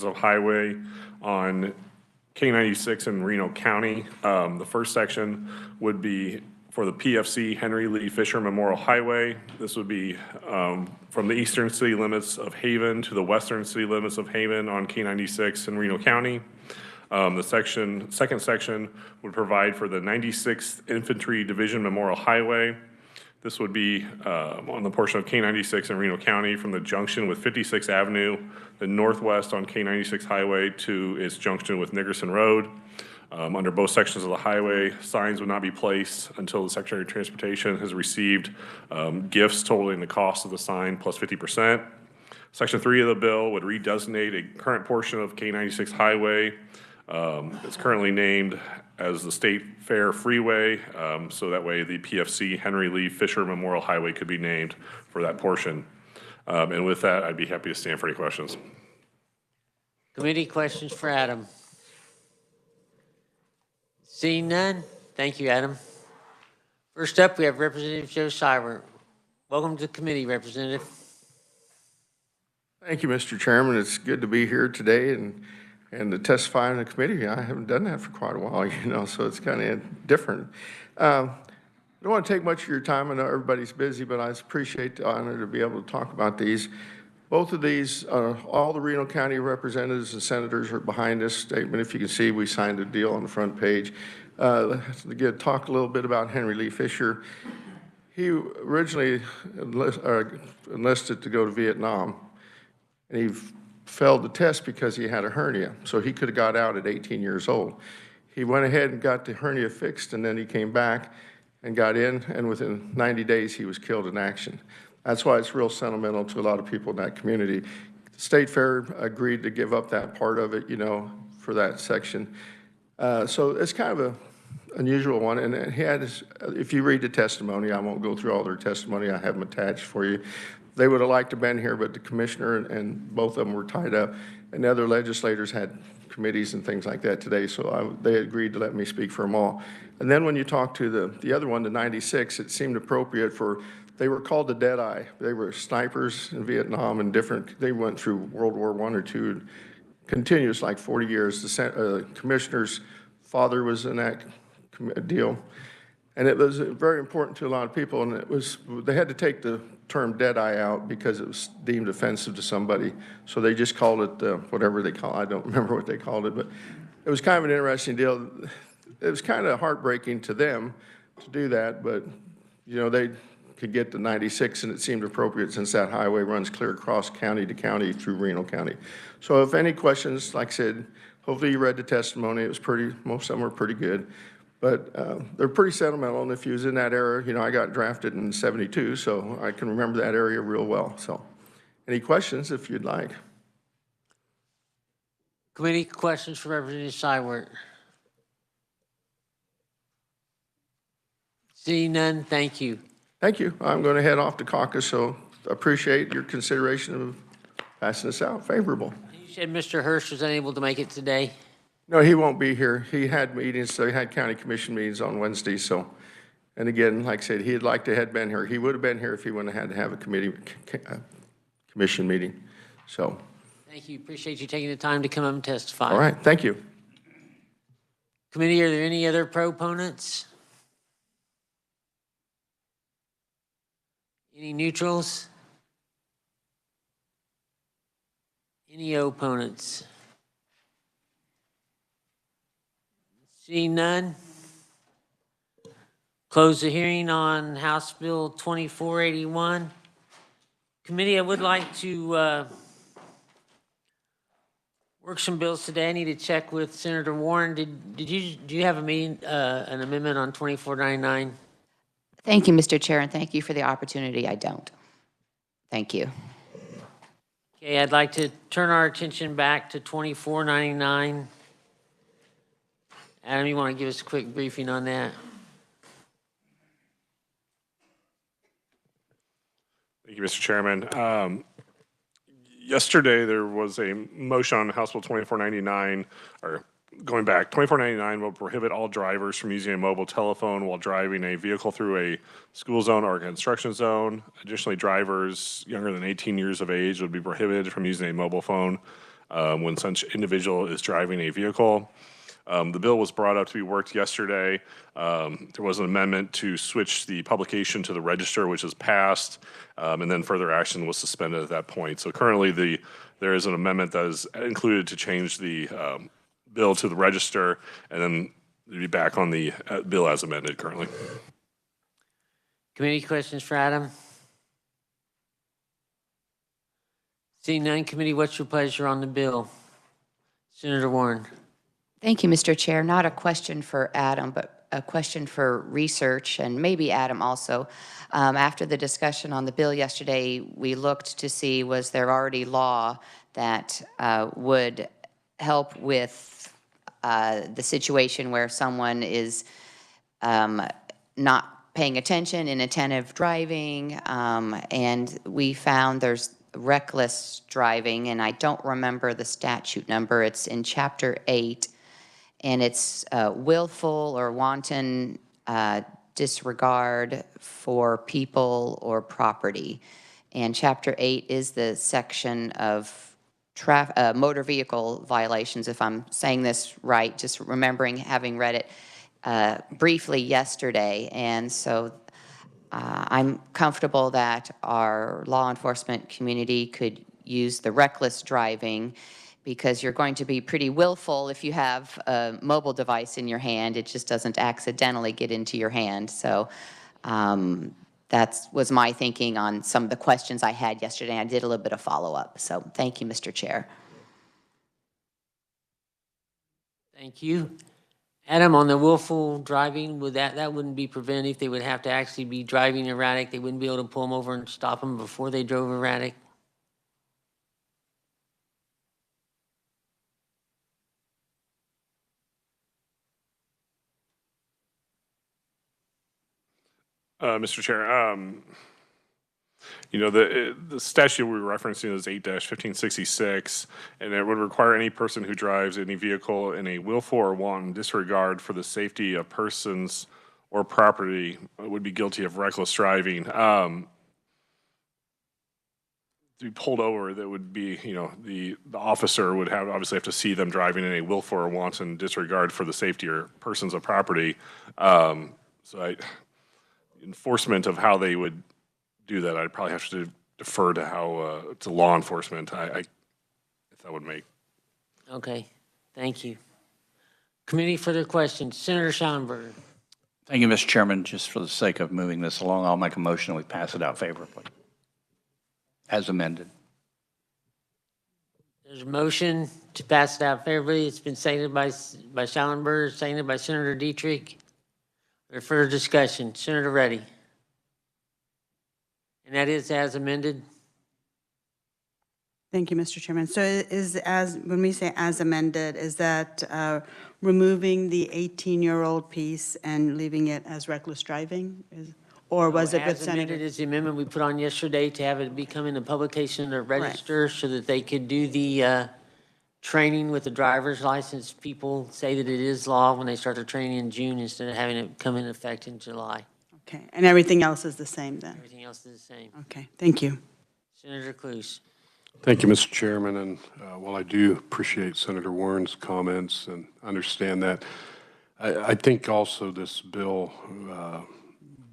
of highway on K96 in Reno County. The first section would be for the PFC Henry Lee Fisher Memorial Highway. This would be from the eastern city limits of Haven to the western city limits of Haven on K96 in Reno County. The second section would provide for the 96th Infantry Division Memorial Highway. This would be on the portion of K96 in Reno County from the junction with 56th Avenue, the northwest on K96 Highway to its junction with Nickerson Road. Under both sections of the highway, signs would not be placed until the Secretary of Transportation has received gifts totaling the cost of the sign plus 50%. Section 3 of the bill would redesignate a current portion of K96 Highway. It's currently named as the State Fair Freeway, so that way the PFC Henry Lee Fisher Memorial Highway could be named for that portion. And with that, I'd be happy to stand for any questions. Committee questions for Adam? Seeing none, thank you, Adam. First up, we have Representative Joe Seibert. Welcome to the committee, Representative. Thank you, Mr. Chairman. It's good to be here today and to testify in the committee. I haven't done that for quite a while, so it's kind of different. I don't want to take much of your time. I know everybody's busy, but I appreciate the honor to be able to talk about these. Both of these, all the Reno County representatives and senators are behind this statement. If you can see, we signed a deal on the front page. Talk a little bit about Henry Lee Fisher. He originally enlisted to go to Vietnam, and he failed the test because he had a hernia, so he could have got out at 18 years old. He went ahead and got the hernia fixed, and then he came back and got in, and within 90 days he was killed in action. That's why it's real sentimental to a lot of people in that community. The State Fair agreed to give up that part of it, for that section. So it's kind of an unusual one, and he had his, if you read the testimony, I won't go through all their testimony, I have them attached for you. They would have liked to have been here, but the commissioner and both of them were tied up, and the other legislators had committees and things like that today, so they agreed to let me speak for them all. And then when you talk to the other one, the 96, it seemed appropriate for, they were called the Deadeye. They were snipers in Vietnam and they went through World War I or II, continuous like 40 years. The commissioner's father was in that deal. And it was very important to a lot of people, and they had to take the term Deadeye out because it was deemed offensive to somebody. So they just called it whatever they call it. I don't remember what they called it, but it was kind of an interesting deal. It was kind of heartbreaking to them to do that, but they could get to 96, and it seemed appropriate since that highway runs clear across county to county through Reno County. So if any questions, like I said, hopefully you read the testimony. It was most of them were pretty good. But they're pretty sentimental, and if you was in that era, I got drafted in '72, so I can remember that area real well. So any questions if you'd like? Committee questions for Representative Seibert? Seeing none, thank you. Thank you. I'm going to head off to caucus, so appreciate your consideration of passing this out. Favorable. You said Mr. Hirsch was unable to make it today? No, he won't be here. He had meetings, so he had county commission meetings on Wednesday. So, and again, like I said, he'd like to have been here. He would have been here if he wouldn't have had to have a commission meeting. So. Thank you. Appreciate you taking the time to come up and testify. All right. Thank you. Committee, are there any other proponents? Any neutrals? Any opponents? Seeing none, close the hearing on House Bill 2481. Committee, I would like to work some bills today. I need to check with Senator Warren. Do you have a meeting, an amendment on 2499? Thank you, Mr. Chair, and thank you for the opportunity. I don't. Thank you. Okay, I'd like to turn our attention back to 2499. Adam, you want to give us a quick briefing on that? Thank you, Mr. Chairman. Yesterday, there was a motion on House Bill 2499, or going back, 2499 will prohibit all drivers from using a mobile telephone while driving a vehicle through a school zone or a construction zone. Additionally, drivers younger than 18 years of age would be prohibited from using a mobile phone when such individual is driving a vehicle. The bill was brought up to be worked yesterday. There was an amendment to switch the publication to the register, which was passed, and then further action was suspended at that point. So currently, there is an amendment that is included to change the bill to the register, and then it'll be back on the bill as amended currently. Committee questions for Adam? Seeing none, committee, what's your pleasure on the bill? Senator Warren. Thank you, Mr. Chair. Not a question for Adam, but a question for research, and maybe Adam also. After the discussion on the bill yesterday, we looked to see was there already law that would help with the situation where someone is not paying attention, inattentive driving, and we found there's reckless driving, and I don't remember the statute number. It's in Chapter 8, and it's willful or wanton disregard for people or property. And Chapter 8 is the section of motor vehicle violations, if I'm saying this right, just remembering having read it briefly yesterday. And so I'm comfortable that our law enforcement community could use the reckless driving, because you're going to be pretty willful if you have a mobile device in your hand. It just doesn't accidentally get into your hand. So that was my thinking on some of the questions I had yesterday. I did a little bit of follow-up. So thank you, Mr. Chair. Thank you. Adam, on the willful driving, would that wouldn't be preventive? They would have to actually be driving erratic. They wouldn't be able to pull them over and stop them before they drove erratic? Mr. Chair, you know, the statute we're referencing is 8-1566, and it would require any person who drives any vehicle in a willful or wanton disregard for the safety of persons or property would be guilty of reckless driving. To be pulled over, that would be, you know, the officer would obviously have to see them driving in a willful or wanton disregard for the safety or persons or property. Enforcement of how they would do that, I'd probably have to defer to how to law enforcement. If that would make. Okay, thank you. Committee, further questions? Senator Schonberg. Thank you, Mr. Chairman. Just for the sake of moving this along, I'll make a motion that we pass it out favorably, as amended. There's a motion to pass it out favorably. It's been seconded by Schallenberg, seconded by Senator Dietrich. There further discussion? Senator Reddy. And that is as amended. Thank you, Mr. Chairman. So when we say as amended, is that removing the 18-year-old piece and leaving it as reckless driving? Or was it with As amended Senator? is the amendment we put on yesterday to have it become in the publication or register so that they could do the training with the driver's license. People say that it is law when they start their training in June instead of having it come into effect in July. Okay, and everything else is the same then? Everything else is the same. Okay, thank you. Senator Cluse. Thank you, Mr. Chairman. And while I do appreciate Senator Warren's comments and understand that, I think also this bill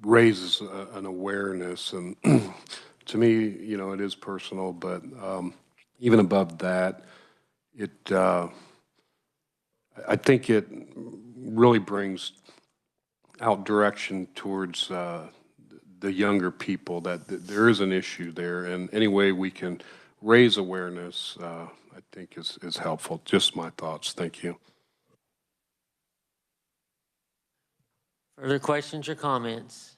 raises an awareness. And to me, you know, it is personal, but even above that, I think it really brings out direction towards the younger people that there is an issue there, and any way we can raise awareness, I think is helpful. Just my thoughts. Thank you. Further questions or comments?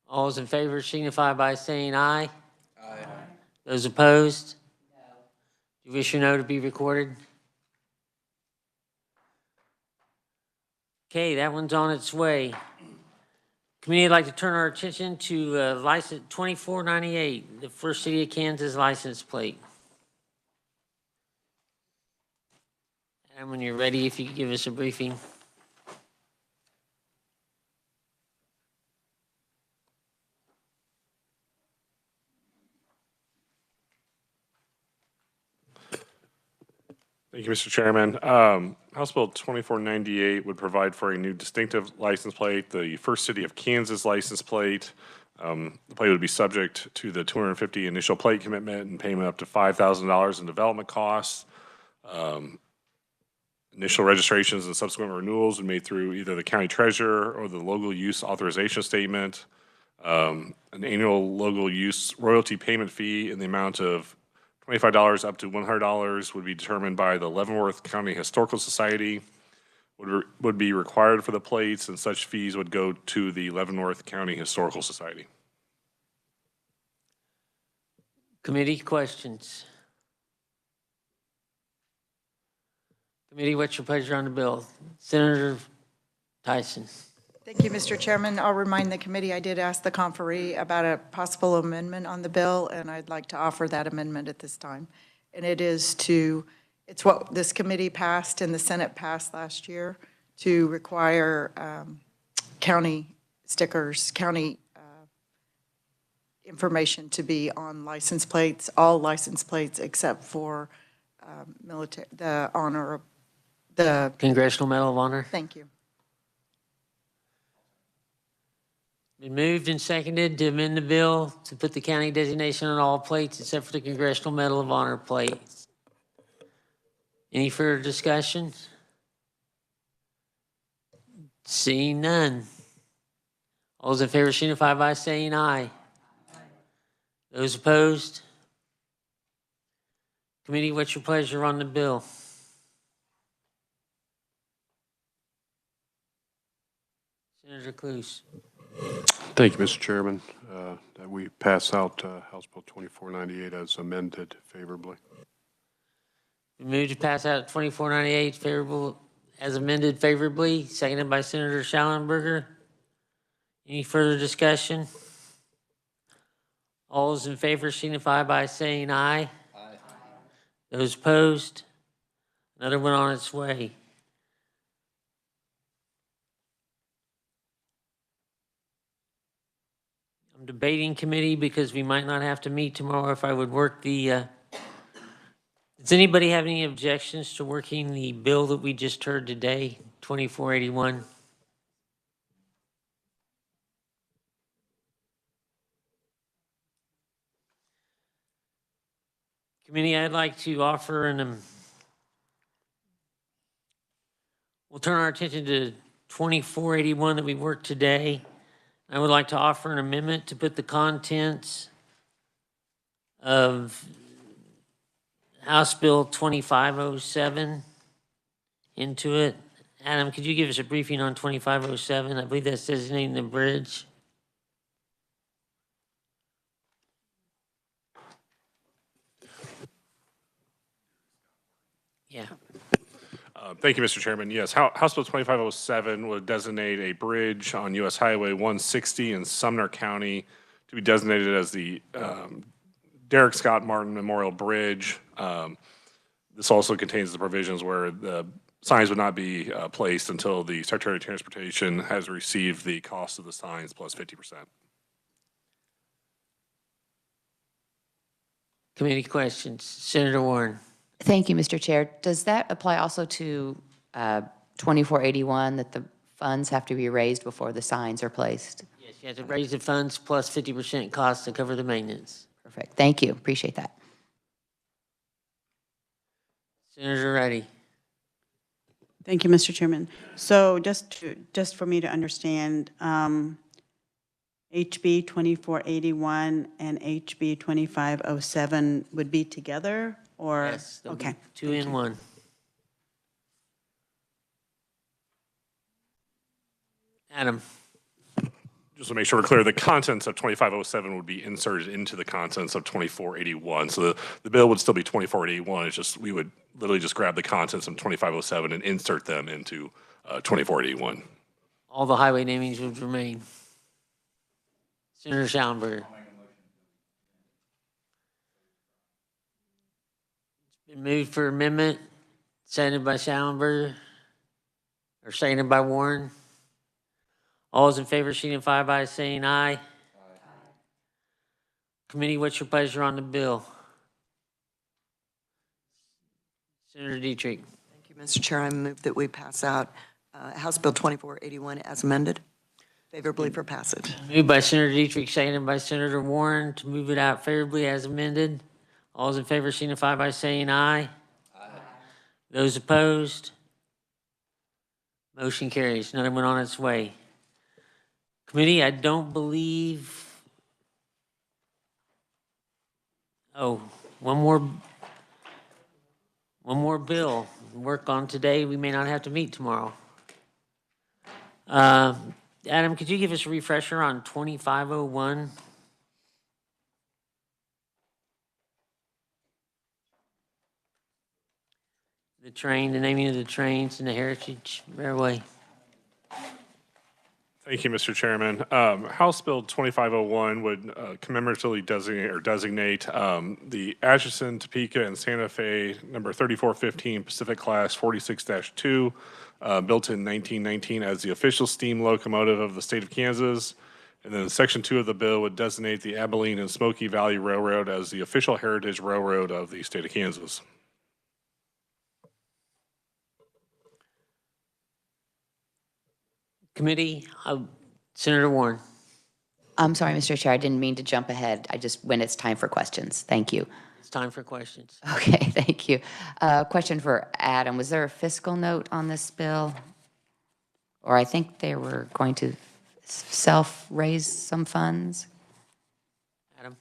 All those in favor signify by saying aye. Aye. Those opposed? No. Do you wish your no to be recorded? Okay, that one's on its way. Committee would like to turn our attention to license 2498, the First City of Kansas license plate. And when you're ready, if you could give us a briefing. Thank you, Mr. Chairman. House Bill 2498 would provide for a new distinctive license plate, the First City of Kansas license plate. The plate would be subject to the 250 initial plate commitment and payment up to $5,000 in development costs. Initial registrations and subsequent renewals are made through either the county treasurer or the local use authorization statement. An annual local use royalty payment fee in the amount of $25 up to $100 would be determined by the Leavenworth County Historical Society, would be required for the plates, and such fees would go to the Leavenworth County Historical Society. Committee questions? Committee, what's your pleasure on the bill? Senator Tyson. Thank you, Mr. Chairman. I'll remind the committee, I did ask the conferee about a possible amendment on the bill, and I'd like to offer that amendment at this time. And it is it's what this committee passed and the Senate passed last year to require county stickers, county information to be on license plates, all license plates except for military, the honor, the. Congressional Medal of Honor. Thank you. Been moved and seconded to amend the bill to put the county designation on all plates except for the Congressional Medal of Honor plates. Any further discussion? Seeing none. All those in favor signify by saying aye. Those opposed? Committee, what's your pleasure on the bill? Senator Cluse. Thank you, Mr. Chairman, that we pass out House Bill 2498 as amended favorably. Moved to pass out 2498 favorable as amended favorably, seconded by Senator Schallenberger. Any further discussion? All those in favor signify by saying aye. Aye. Those opposed? Another one on its way. I'm debating committee because we might not have to meet tomorrow if I would work the, does anybody have any objections to working the bill that we just heard today, 2481? Committee, I'd like to offer we'll turn our attention to 2481 that we worked today. I would like to offer an amendment to put the contents of House Bill 2507 into it. Adam, could you give us a briefing on 2507? I believe that's designating the bridge. Yeah. Thank you, Mr. Chairman. Yes, House Bill 2507 would designate a bridge on U.S. Highway 160 in Sumner County to be designated as the Derrick Scott Martin Memorial Bridge. This also contains the provisions where the signs would not be placed until the Secretary of Transportation has received the cost of the signs plus 50%. Committee questions. Senator Warren. Thank you, Mr. Chair. Does that apply also to 2481, that the funds have to be raised before the signs are placed? Yes, you have to raise the funds plus 50% costs to cover the maintenance. Perfect. Thank you. Appreciate that. Senator Reddy. Thank you, Mr. Chairman. So just for me to understand, HB 2481 and HB 2507 would be together, or? Yes, Okay. Two in one. Adam. Just to make sure we're clear, the contents of 2507 would be inserted into the contents of 2481. So the bill would still be 2481. It's just, we would literally just grab the contents of 2507 and insert them into 2481. All the highway namings would remain. Senator Schallenberger. It's been moved for amendment, seconded by Schallenberger, or seconded by Warren. All those in favor signify by saying aye. Aye. Committee, what's your pleasure on the bill? Senator Dietrich. Thank you, Mr. Chair. I move that we pass out House Bill 2481 as amended, favorably for passage. Moved by Senator Dietrich, seconded by Senator Warren to move it out favorably as amended. All those in favor signify by saying aye. Aye. Those opposed? Motion carries. None went on its way. Committee, I don't believe, one more bill to work on today. We may not have to meet tomorrow. Adam, could you give us a refresher on 2501? The naming of the trains and the Heritage Railway. Thank you, Mr. Chairman. House Bill 2501 would commemoratively designate the Atchison, Topeka, and Santa Fe number 3415 Pacific Class 46-2, built in 1919 as the official steam locomotive of the state of Kansas. And then Section 2 of the bill would designate the Abilene and Smoky Valley Railroad as the official heritage railroad of the state of Kansas. Committee, Senator Warren. I'm sorry, Mr. Chair, I didn't mean to jump ahead. When it's time for questions. Thank you. It's time for questions. Okay, thank you. Question for Adam. Was there a fiscal note on this bill? Or I think they were going to self-raise some funds? Adam?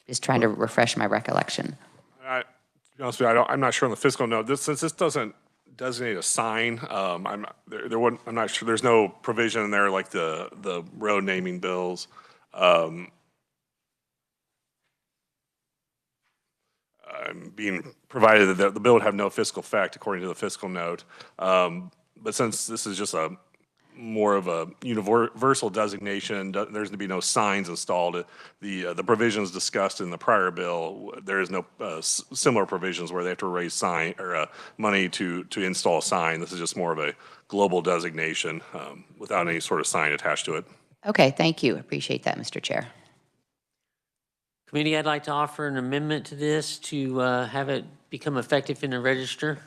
Just trying to refresh my recollection. To be honest with you, I'm not sure on the fiscal note. Since this doesn't designate a sign, I'm not sure. There's no provision in there like the road naming bills. I'm being provided that the bill would have no fiscal effect according to the fiscal note. But since this is just more of a universal designation, there's going to be no signs installed. The provisions discussed in the prior bill, there is no similar provisions where they have to raise money to install a sign. This is just more of a global designation without any sort of sign attached to it. Okay, thank you. Appreciate that, Mr. Chair. Committee, I'd like to offer an amendment to this to have it become effective in the register.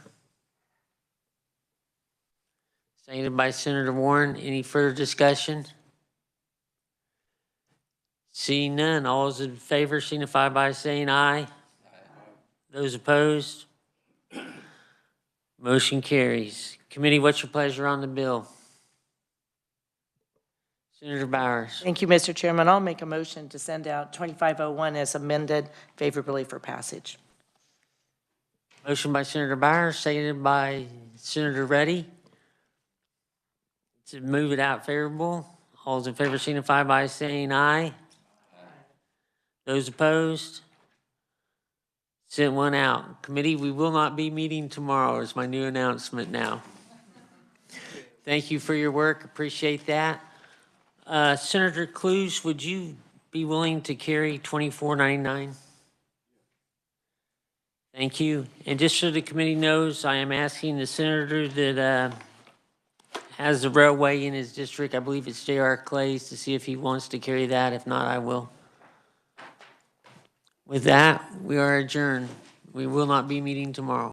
Seconded by Senator Warren. Any further discussion? Seeing none, all those in favor signify by saying aye. Aye. Those opposed? Motion carries. Committee, what's your pleasure on the bill? Senator Bowers. Thank you, Mr. Chairman. I'll make a motion to send out 2501 as amended favorably for passage. Motion by Senator Bowers, seconded by Senator Reddy to move it out favorable. All those in favor signify by saying aye. Aye. Those opposed? Sent one out. Committee, we will not be meeting tomorrow is my new announcement now. Thank you for your work. Appreciate that. Senator Clues, would you be willing to carry 2499? Thank you. And just so the committee knows, I am asking the senator that has the railway in his district, I believe it's J.R. Clay's, to see if he wants to carry that. If not, I will. With that, we are adjourned. We will not be meeting tomorrow.